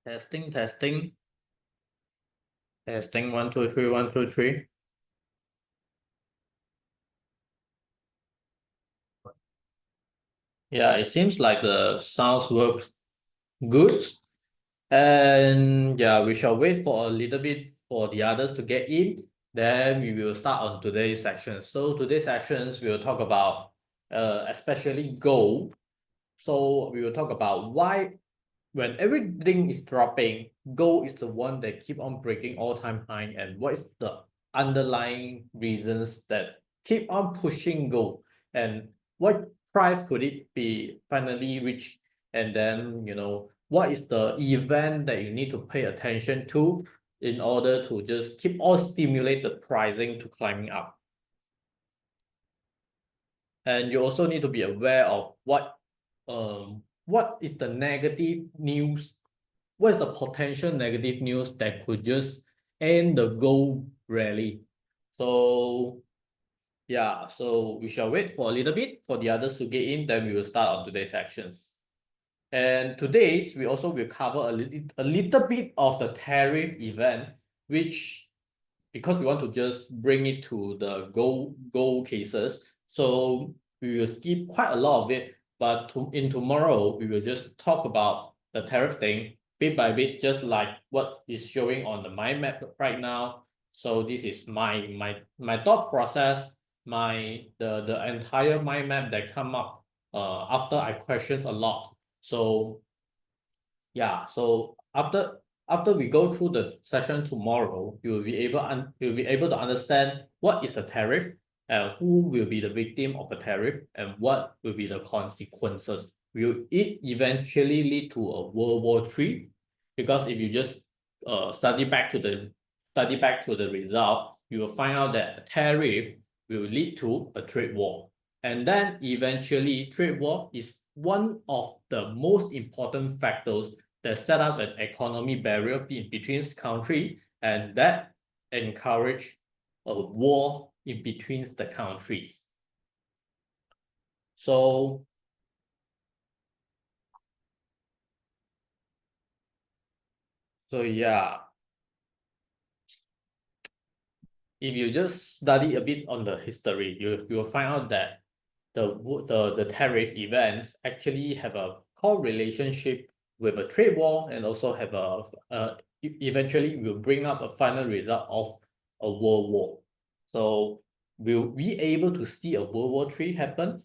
Testing, testing, testing. 1, 2, 3, 1, 2, 3. Yeah, it seems like the sounds work good. And yeah, we shall wait for a little bit for the others to get in. Then we will start on today's section. So today's sections we will talk about especially gold. So we will talk about why when everything is dropping, gold is the one that keep on breaking all-time high, and what is the underlying reasons that keep on pushing gold, and what price could it be finally reached, and then what is the event that you need to pay attention to in order to just keep on stimulate the pricing to climbing up. And you also need to be aware of what is the negative news, what is the potential negative news that could just end the gold rally. So yeah, so we shall wait for a little bit for the others to get in, then we will start on today's actions. And today's we also will cover a little bit of the tariff event, which because we want to just bring it to the gold cases, so we will skip quite a lot of it. But in tomorrow, we will just talk about the tariff thing bit by bit, just like what is showing on the mind map right now. So this is my thought process, the entire mind map that come up after I questions a lot. So yeah, so after we go through the session tomorrow, you'll be able to understand what is a tariff, and who will be the victim of a tariff, and what will be the consequences. Will it eventually lead to a World War III? Because if you just study back to the result, you will find out that a tariff will lead to a trade war. And then eventually, trade war is one of the most important factors that set up an economy barrier in between country, and that encourage a war in between the countries. So yeah, if you just study a bit on the history, you will find out that the tariff events actually have a correlationship with a trade war, and also have eventually will bring up a final result of a world war. So will we able to see a World War III happen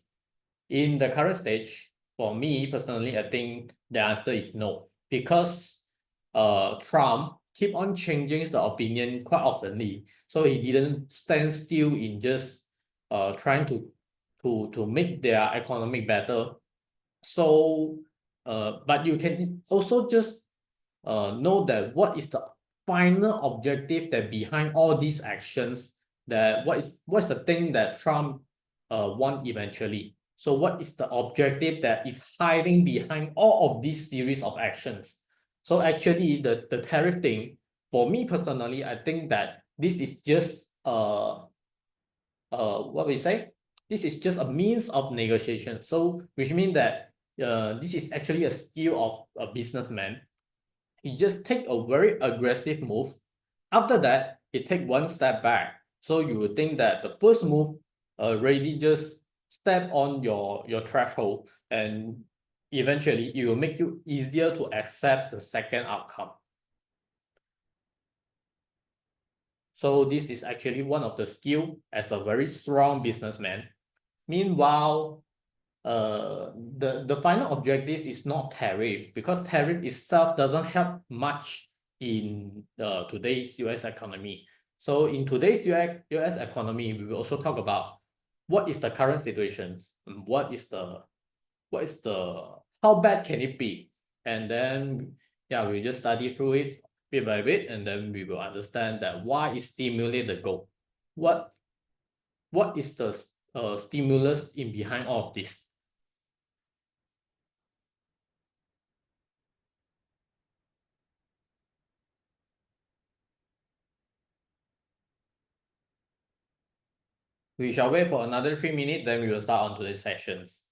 in the current stage? For me personally, I think the answer is no, because Trump keep on changing the opinion quite oftenly. So he didn't stand still in just trying to make their economic better. So but you can also just know that what is the final objective that behind all these actions, that what's the thing that Trump want eventually. So what is the objective that is hiding behind all of these series of actions? So actually the tariff thing, for me personally, I think that this is just what we say, this is just a means of negotiation. So which means that this is actually a skill of a businessman. He just take a very aggressive move. After that, he take one step back. So you would think that the first move already just step on your threshold, and eventually it will make you easier to accept the second outcome. So this is actually one of the skill as a very strong businessman. Meanwhile, the final objective is not tariff, because tariff itself doesn't help much in today's US economy. So in today's US economy, we will also talk about what is the current situations, what is the how bad can it be, and then yeah, we just study through it bit by bit, and then we will understand that why it stimulate the goal, what is the stimulus in behind all of this. We shall wait for another 3 minutes, then we will start on today's sections.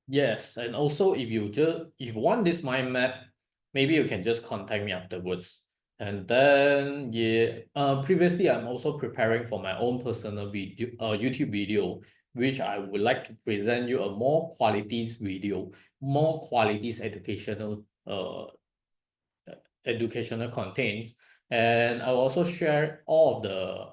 Yes, and also if you want this mind map, maybe you can just contact me afterwards. And then previously I'm also preparing for my own personal video, YouTube video, which I would like to present you a more qualities video, more qualities educational contents, and I'll also share all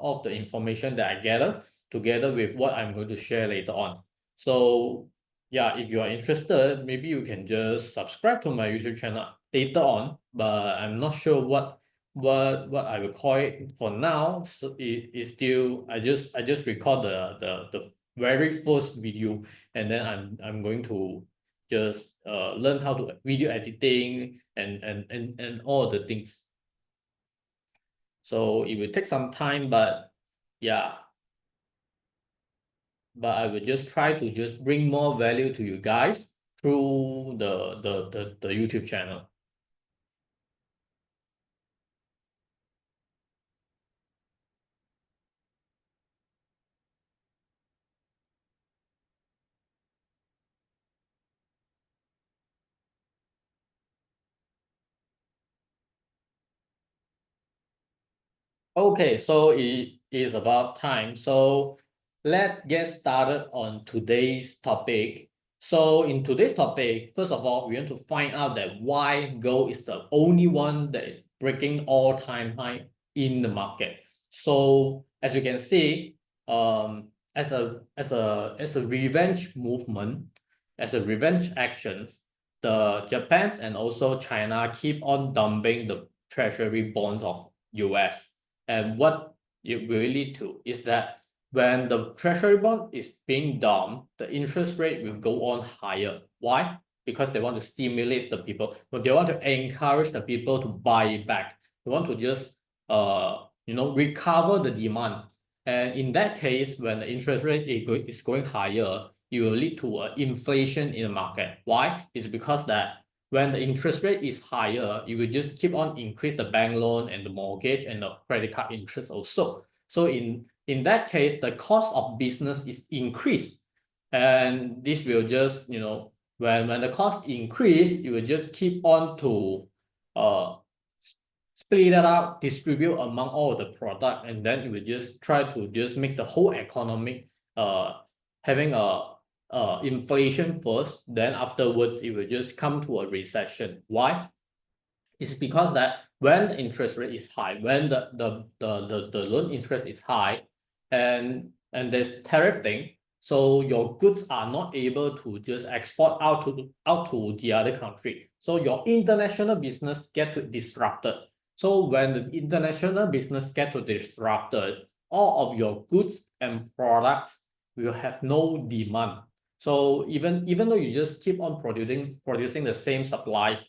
of the information that I gather together with what I'm going to share later on. So yeah, if you are interested, maybe you can just subscribe to my YouTube channel later on, but I'm not sure what I will call it for now. So it is still I just record the very first video, and then I'm going to just learn how to video editing and all the things. So it will take some time, but yeah, but I will just try to just bring more value to you guys through the YouTube channel. Okay, so it is about time. So let's get started on today's topic. So in today's topic, first of all, we want to find out that why gold is the only one that is breaking all-time high in the market. So as you can see, as a revenge movement, as a revenge actions, the Japan's and also China keep on dumping the treasury bonds of US. And what it will lead to is that when the treasury bond is being down, the interest rate will go on higher. Why? Because they want to stimulate the people, but they want to encourage the people to buy it back. They want to just recover the demand. And in that case, when the interest rate is going higher, it will lead to inflation in the market. Why? It's because that when the interest rate is higher, you will just keep on increase the bank loan and the mortgage and the credit card interest also. So in that case, the cost of business is increased. And this will just, when the cost increase, you will just keep on to uh split it out, distribute among all the product, and then it will just try to just make the whole economic having a inflation first, then afterwards it will just come to a recession. Why? It's because that when the interest rate is high, when the loan interest is high, and there's tariff thing, so your goods are not able to just export out to the other country. So your international business get to disrupted. So when the international business get to disrupted, all of your goods and products will have no demand. So even though you just keep on producing the same supply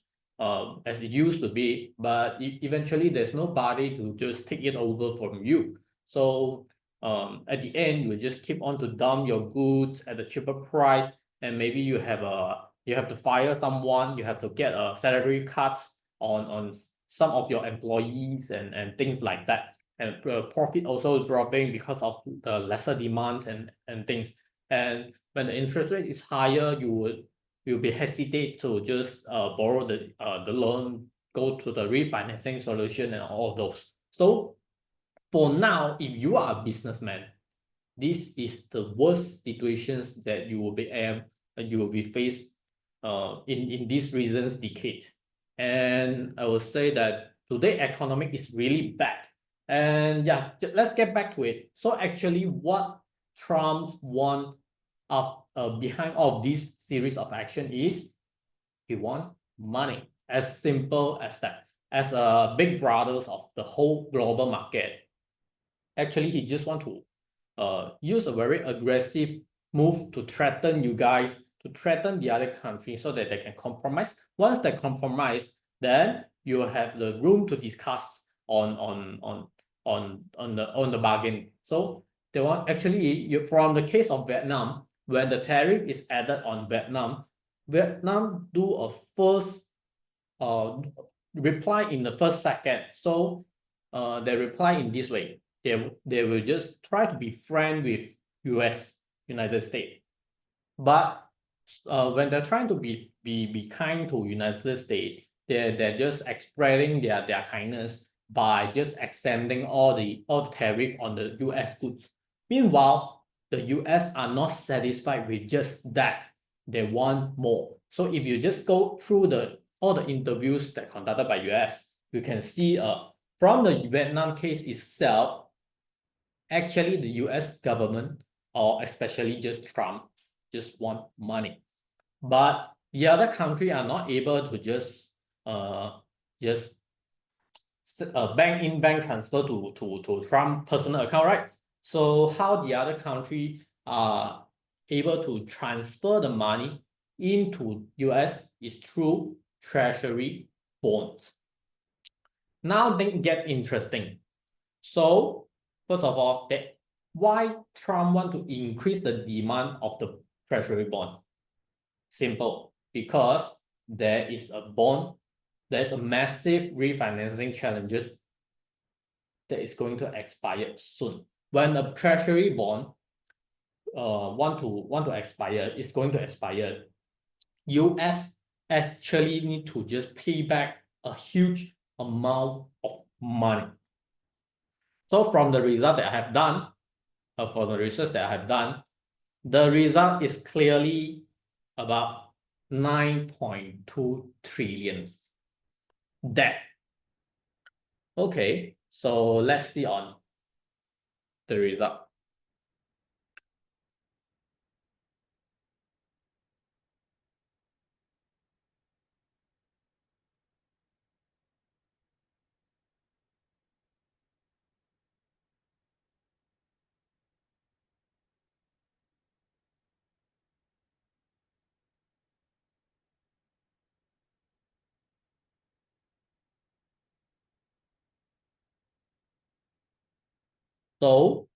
as it used to be, but eventually there's nobody to just take it over from you. So at the end, you just keep on to dump your goods at a cheaper price, and maybe you have to fire someone, you have to get a salary cuts on some of your employees and things like that. And profit also dropping because of the lesser demands and things. And when the interest rate is higher, you'll be hesitate to just borrow the loan, go to the refinancing solution and all of those. So for now, if you are a businessman, this is the worst situations that you will be faced in this recent decade. And I would say that today economic is really bad. And yeah, let's get back to it. So actually what Trump want behind all of this series of action is he want money. As simple as that. As a big brothers of the whole global market, actually he just want to use a very aggressive move to threaten you guys, to threaten the other country so that they can compromise. Once they compromise, then you have the room to discuss on the bargain. So they want actually from the case of Vietnam, when the tariff is added on Vietnam, Vietnam do a first uh reply in the first second. So they reply in this way. They will just try to be friend with US, United States. But when they're trying to be kind to United States, they're just expressing their kindness by just extending all the tariff on the US goods. Meanwhile, the US are not satisfied with just that. They want more. So if you just go through all the interviews that conducted by US, you can see from the Vietnam case itself, actually the US government, or especially just Trump, just want money. But the other country are not able to just bank transfer to Trump personal account, right? So how the other country are able to transfer the money into US is through treasury bonds. Now things get interesting. So first of all, why Trump want to increase the demand of the treasury bond? Simple, because there's a massive refinancing challenges that is going to expire soon. When a treasury bond want to expire, it's going to expire, US actually need to just pay back a huge amount of money. So from the result that I have done, from the research that I have done, the result is clearly about 9.2 trillion debt. Okay, so let's see on the result. So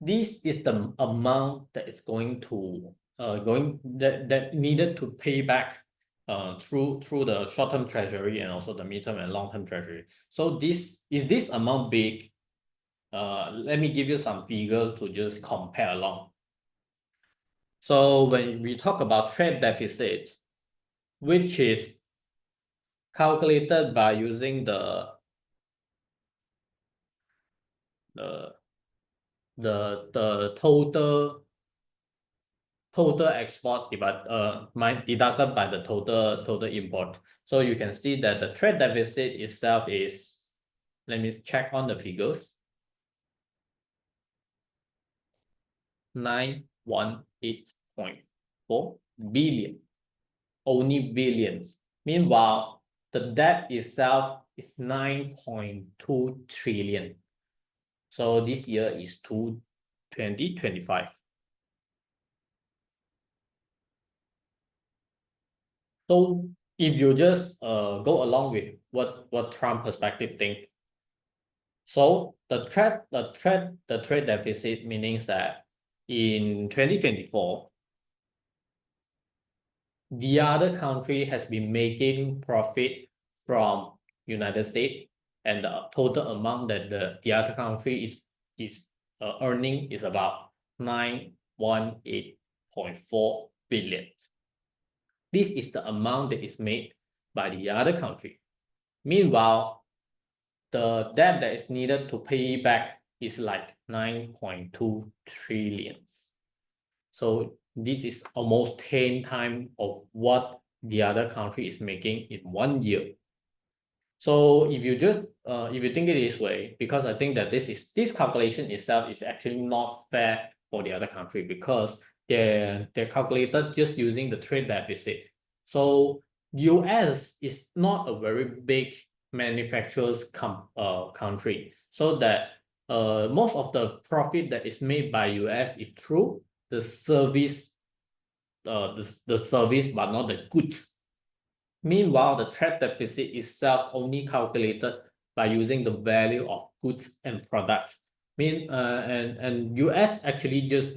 this is the amount that is going to that needed to pay back through the short-term treasury and also the midterm and long-term treasury. So this amount big? Let me give you some figures to just compare along. So when we talk about trade deficit, which is calculated by using the total export deducted by the total import. So you can see that the trade deficit itself is, let me check on the figures, 918.4 billion, only billions. Meanwhile, the debt itself is 9.2 trillion. So this year is 2025. So if you just go along with what Trump perspective think, so the trade deficit means that in 2024, the other country has been making profit from United States, and the total amount that the other country is earning is about 918.4 billion. This is the amount that is made by the other country. Meanwhile, the debt that is needed to pay back is like 9.2 trillion. So this is almost 10 times of what the other country is making in 1 year. So if you just if you think it this way, because I think that this calculation itself is actually not fair for the other country, because they're calculated just using the trade deficit. So US is not a very big manufacturers country, so that most of the profit that is made by US is through the service, the service, but not the goods. Meanwhile, the trade deficit itself only calculated by using the value of goods and products. And US actually just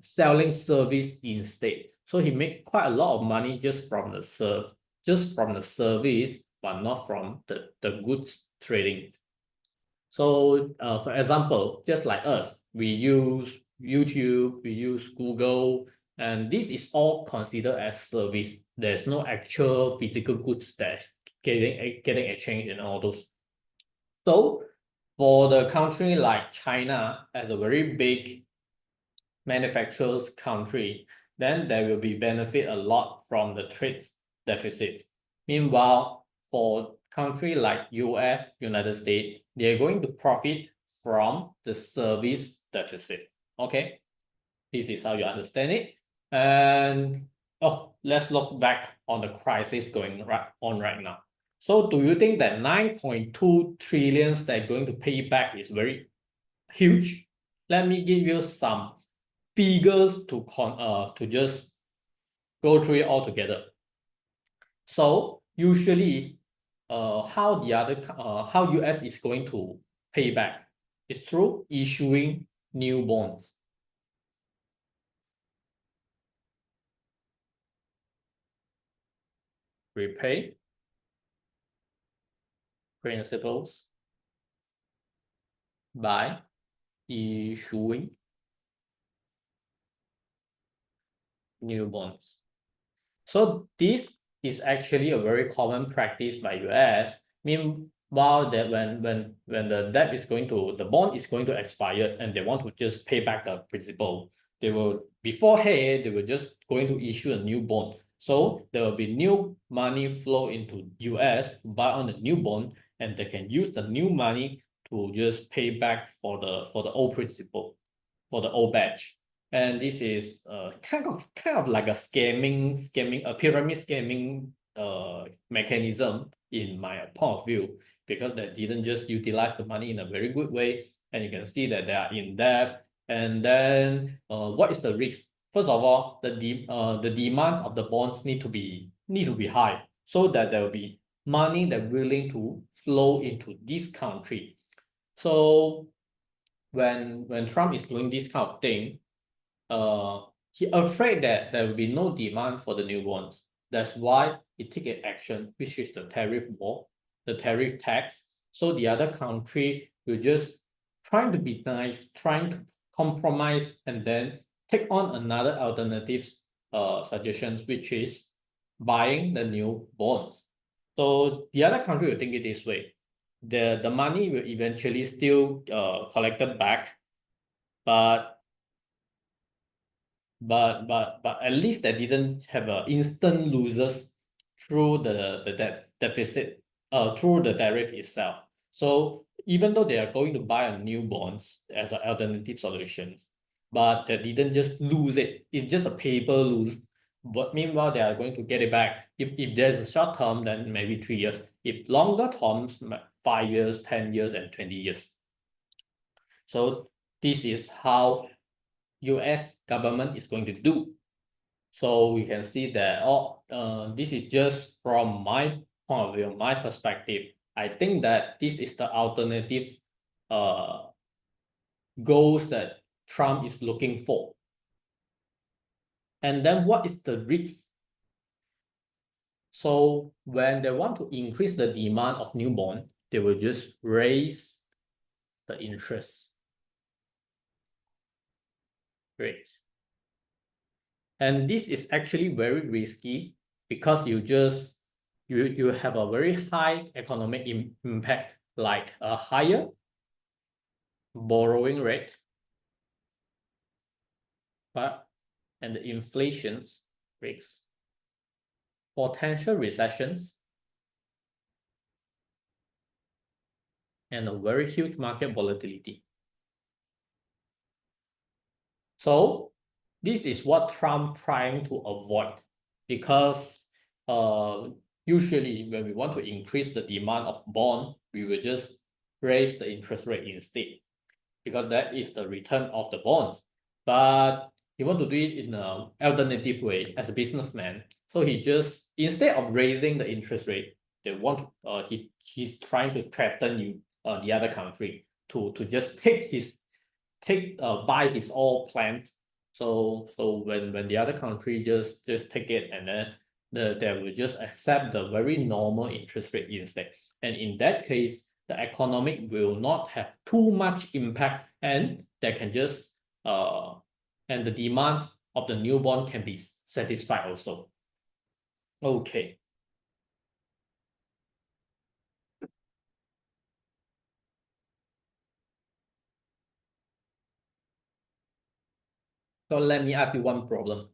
selling service instead. So he made quite a lot of money just from the service, but not from the goods trading. So for example, just like us, we use YouTube, we use Google, And this is all considered as service. There's no actual physical goods that's getting exchanged and all those. So for the country like China, as a very big manufacturers country, then there will be benefit a lot from the trade deficit. Meanwhile, for country like US, United States, they're going to profit from the service deficit. Okay, this is how you understand it. And let's look back on the crisis going on right now. So do you think that 9.2 trillions they're going to pay back is very huge? Let me give you some figures to just go through it all together. So usually, how US is going to pay back is through issuing new bonds. Repay principals by issuing new bonds. So this is actually a very common practice by US. Meanwhile, that when the debt is the bond is going to expire and they want to just pay back the principal, they will just going to issue a new bond. So there will be new money flow into US to buy on the new bond, and they can use the new money to just pay back for the old principal, for the old batch. And this is kind of like a a pyramid scamming mechanism in my point of view, because they didn't just utilize the money in a very good way, and you can see that they are in debt. And then what is the risk? First of all, the demands of the bonds need to be high, so that there will be money that willing to flow into this country. So when Trump is doing this kind of thing, he afraid that there will be no demand for the new bonds. That's why he take an action, which is the tariff war, the tariff tax. So the other country will just trying to be nice, trying to compromise, and then take on another alternative suggestions, which is buying the new bonds. So the other country will think it this way. The money will eventually still collected back, but at least they didn't have a instant losers through the deficit through the tariff itself. So even though they are going to buy a new bonds as an alternative solutions, but they didn't just lose it. It's just a paper lose. But meanwhile, they are going to get it back. If there's a short term, then maybe 3 years. If longer terms, 5 years, 10 years, and 20 years. So this is how US government is going to do. So we can see that this is just from my point of view, my perspective. I think that this is the alternative goals that Trump is looking for. And then what is the risk? So when they want to increase the demand of new bond, they will just raise the interest rate. And this is actually very risky, because you have a very high economic impact, like a higher borrowing rate, and the inflation's rates, potential recessions, and a very huge market volatility. So this is what Trump trying to avoid, because usually when we want to increase the demand of bond, we will just raise the interest rate instead, because that is the return of the bonds. But he want to do it in an alternative way as a businessman. So he just, instead of raising the interest rate, he's trying to threaten you, the other country, to just buy his all plant. So when the other country just take it, and then they will just accept the very normal interest rate instead. And in that case, the economic will not have too much impact, and they can just and the demands of the newborn can be satisfied also. Okay. So let me ask you one problem.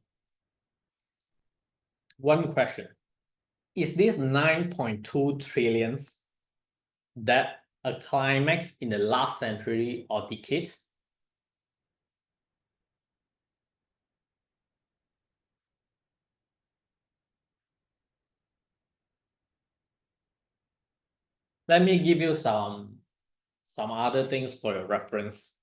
One question. Is this 9.2 trillions that a climax in the last century or decades? Let me give you some other things for your reference.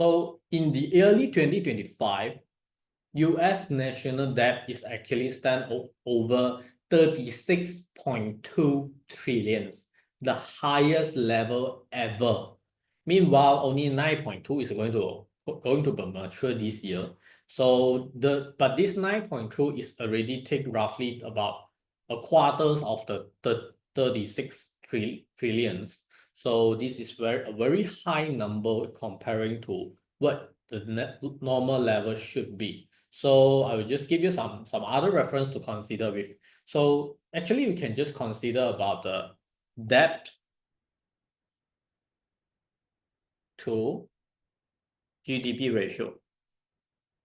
So in the early 2025, US national debt is actually stand over 36.2 trillions, the highest level ever. Meanwhile, only 9.2 is going to be mature this year. So but this 9.2 is already take roughly about a quarters of the 36 trillions. So this is a very high number comparing to what the normal level should be. So I will just give you some other reference to consider with. So actually you can just consider about the debt to GDP ratio.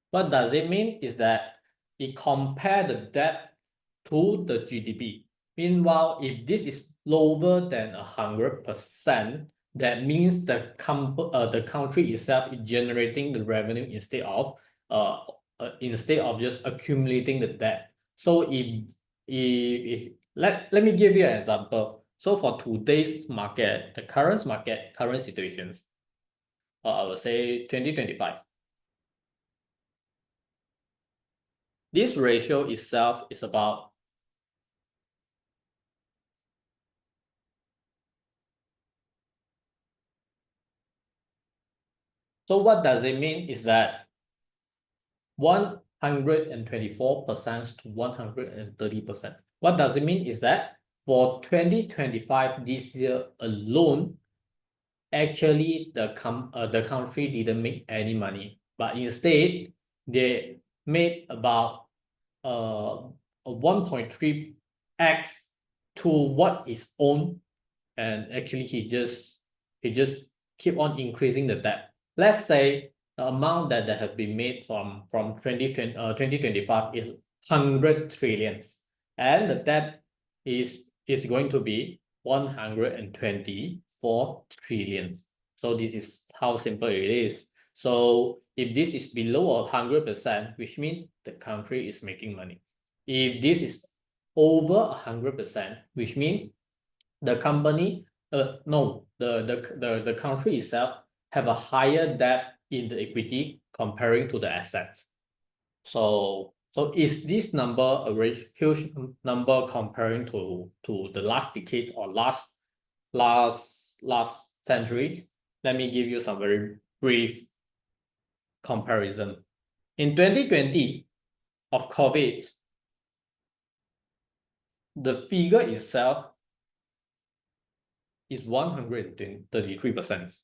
What does it mean is that it compare the debt to the GDP. Meanwhile, if this is lower than 100%, that means the country itself is generating the revenue instead of just accumulating the debt. So if let me give you an example. So for today's market, the current situations, I would say 2025. This ratio itself is about so what does it mean is that 124% to 130%. What does it mean is that for 2025 this year alone, actually the country didn't make any money, but instead they made about a 1.3x to what is owned, and actually he just keep on increasing the debt. Let's say the amount that have been made from 2025 is 100 trillions, and the debt is going to be 124 trillions. So this is how simple it is. So if this is below 100%, which means the country is making money. If this is over 100%, which means the company, no, the country itself have a higher debt in the equity comparing to the assets. So is this number a very huge number comparing to the last decade or last century? Let me give you some very brief comparison. In 2020 of COVID, the figure itself is 133%.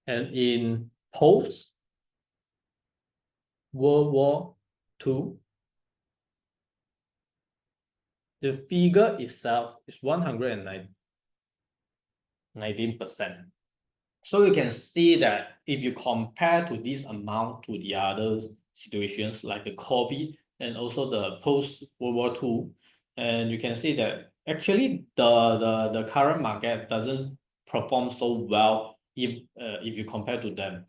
And in post World War II, the figure itself is 119%. So you can see that if you compare to this amount to the other situations like the COVID and also the post World War II, and you can see that actually the current market doesn't perform so well if you compare to them.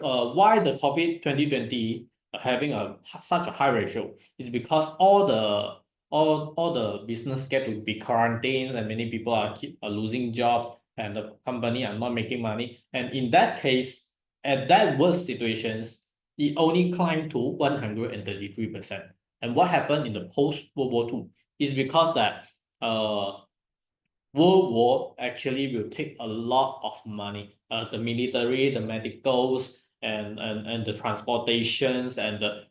Why the COVID 2020 having such a high ratio is because all the business get to be quarantined and many people are losing jobs and the company are not making money. And in that case, at that worst situations, it only climbed to 133%. And what happened in the post-World War II is because that World War actually will take a lot of money. The military, the medicals, and the transportations, and the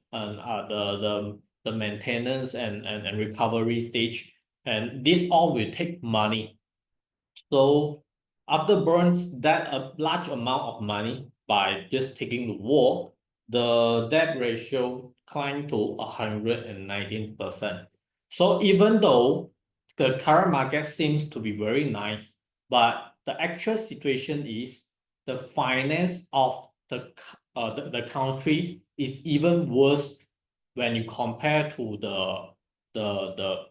the maintenance and recovery stage, and this all will take money. So after burns that a large amount of money by just taking the war, the debt ratio climbed to 119%. So even though the current market seems to be very nice, but the actual situation is the finance of the country is even worse when you compare to the the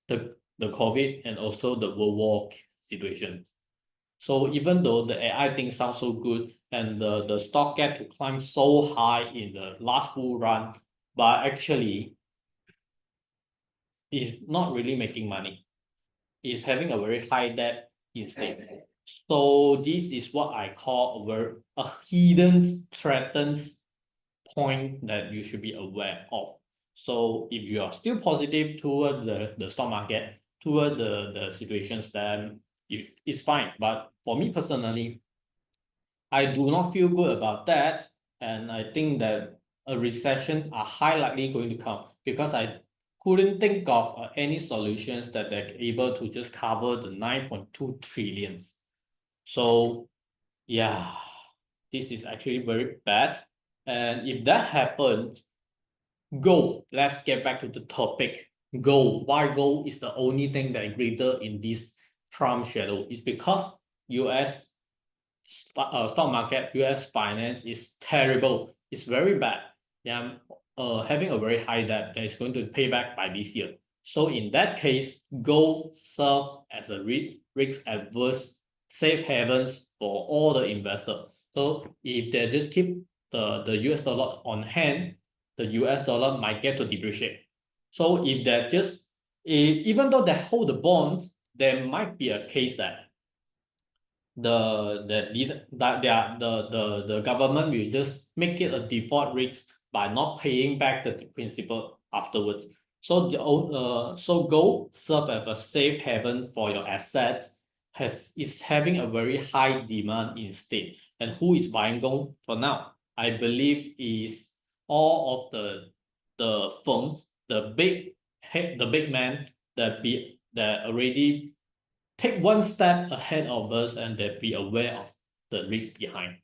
the COVID and also the World War situation. So even though the AI thing sounds so good and the stock get to climb so high in the last bull run, but actually it's not really making money. It's having a very high debt instead. So this is what I call a hidden threatens point that you should be aware of. So if you are still positive toward the stock market, toward the situations, then if it's fine. But for me personally, I do not feel good about that. And I think that a recession are high likely going to come because I couldn't think of any solutions that they're able to just cover the 9.2 trillions. So yeah, this is actually very bad. And if that happens, gold, let's get back to the topic. Gold, why gold is the only thing that greater in this Trump shadow is because US stock market, US finance is terrible. It's very bad. They are having a very high debt that is going to pay back by this year. So in that case, gold serve as a risk adverse safe havens for all the investors. So if they just keep the US dollar on hand, the US dollar might get to depreciate. So if they just, even though they hold the bonds, there might be a case that the government will just make it a default risk by not paying back the principal afterwards. So so gold serve as a safe haven for your assets is having a very high demand instead. And who is buying gold for now? I believe is all of the firms, the big man that already take one step ahead of us and they be aware of the risk behind.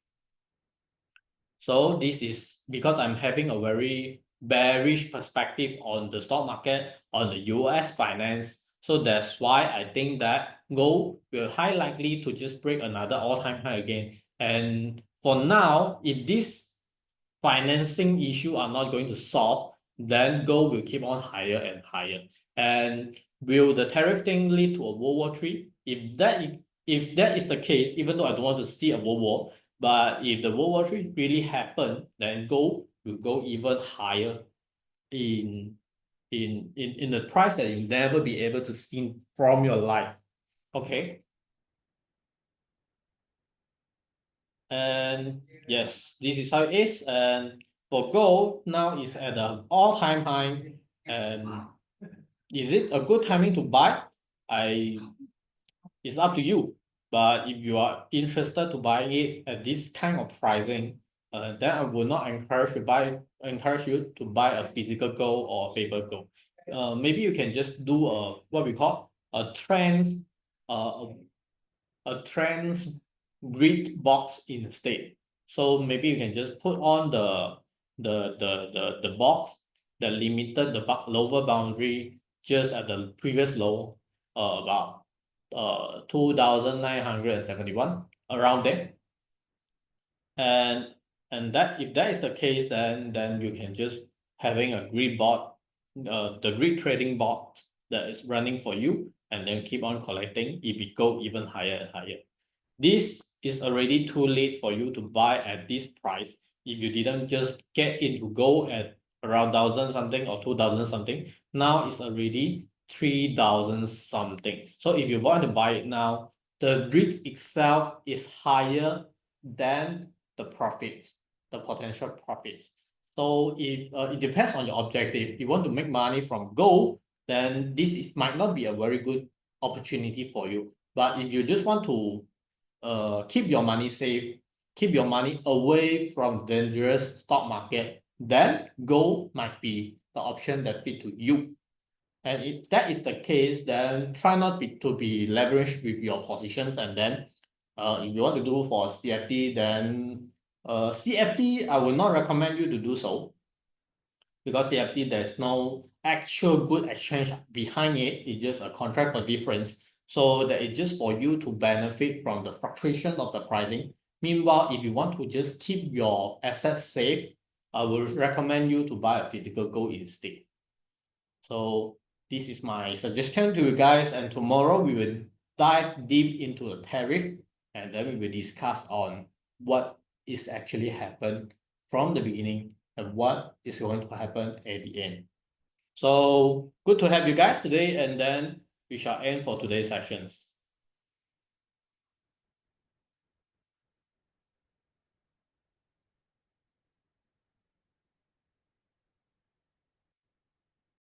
So this is because I'm having a very bearish perspective on the stock market, on the US finance. So that's why I think that gold will high likely to just break another all-time high again. And for now, if this financing issue are not going to solve, then gold will keep on higher and higher. And will the tariff thing lead to a World War III? If that is the case, even though I don't want to see a world war, but if the World War III really happen, then gold will go even higher in the price that you'll never be able to see from your life. Okay. And yes, this is how it is. And for gold, now is at an all-time high. And is it a good timing to buy? It's up to you. But if you are interested to buy it at this kind of pricing, then I would not encourage you to buy a physical gold or paper gold. Maybe you can just do what we call a trends grid box instead. So maybe you can just put on the box that limited the lower boundary just at the previous low, about 2,971 around there. And that if that is the case, then you can just having a grid bot, the grid trading bot that is running for you, and then keep on collecting if it go even higher and higher. This is already too late for you to buy at this price if you didn't just get into gold at around 1,000 something or 2,000 something. Now it's already 3,000 something. So if you want to buy it now, the risk itself is higher than the profit, the potential profit. So if it depends on your objective. If you want to make money from gold, then might not be a very good opportunity for you. But if you just want to keep your money safe, keep your money away from dangerous stock market, then gold might be the option that fit to you. And if that is the case, then try not to be leveraged with your positions. And then if you want to do for CFD, then CFD, I would not recommend you to do so, because CFD, there's no actual good exchange behind it. It's just a contract for difference. So that is just for you to benefit from the fluctuation of the pricing. Meanwhile, if you want to just keep your assets safe, I would recommend you to buy a physical gold instead. So this is my suggestion to you guys, and tomorrow we will dive deep into the tariff, and then we will discuss on what is actually happened from the beginning and what is going to happen at the end. So good to have you guys today, and then we shall end for today's sessions.